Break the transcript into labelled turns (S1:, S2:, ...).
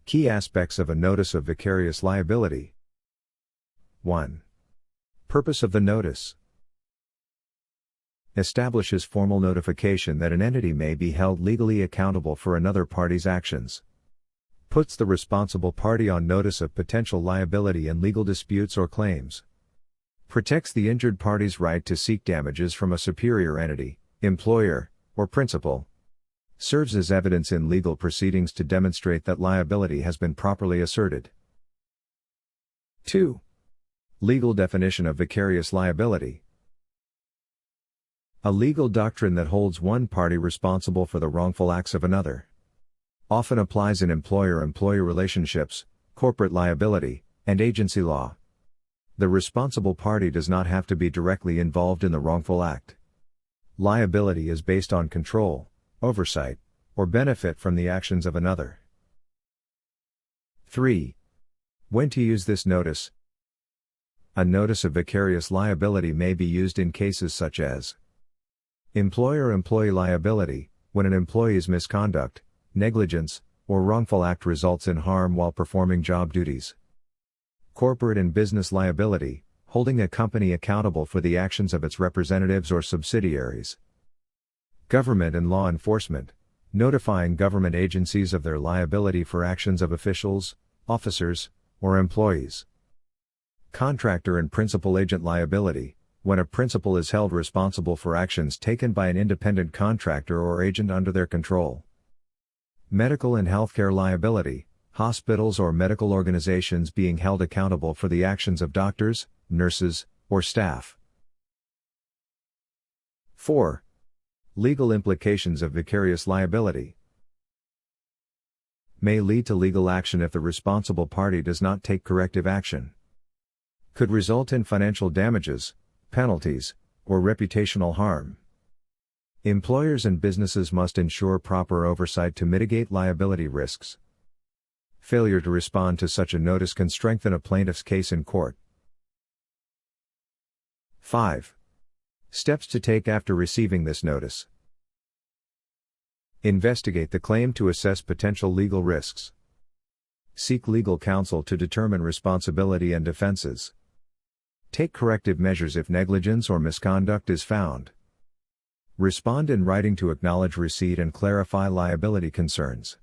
S1: Key aspects of a Notice of Vicarious Liability. 1. Purpose of the notice. Establishes formal notification that an entity may be held legally accountable for another party's actions. Puts the responsible party on notice of potential liability in legal disputes or claims. Protects the injured party's right to seek damages from a superior entity, employer, or principal. Serves as evidence in legal proceedings to demonstrate that liability has been properly asserted. 2. Legal definition of vicarious liability. A legal doctrine that holds one party responsible for the wrongful acts of another. Often applies in employer-employee relationships, corporate liability, and agency law. The responsible party does not have to be directly involved in the wrongful act. Liability is based on control, oversight, or benefit from the actions of another. 3. When to use this notice. A notice of vicarious liability may be used in cases such as employer-employee liability, when an employee's misconduct, negligence, or wrongful act results in harm while performing job duties. Corporate and business liability, holding a company accountable for the actions of its representatives or subsidiaries. Government and law enforcement, notifying government agencies of their liability for actions of officials, officers, or employees. Contractor and principal agent liability, when a principal is held responsible for actions taken by an independent contractor or agent under their control. Medical and healthcare liability, hospitals or medical organizations being held accountable for the actions of doctors, nurses, or staff. 4. Legal implications of vicarious liability. May lead to legal action if the responsible party does not take corrective action. Could result in financial damages, penalties, or reputational harm. Employers and businesses must ensure proper oversight to mitigate liability risks. Failure to respond to such a notice can strengthen a plaintiff's case in court. 5. Steps to take after receiving this notice. Investigate the claim to assess potential legal risks. Seek legal counsel to determine responsibility and defenses. Take corrective measures if negligence or misconduct is found. Respond in writing to acknowledge receipt and clarify liability concerns.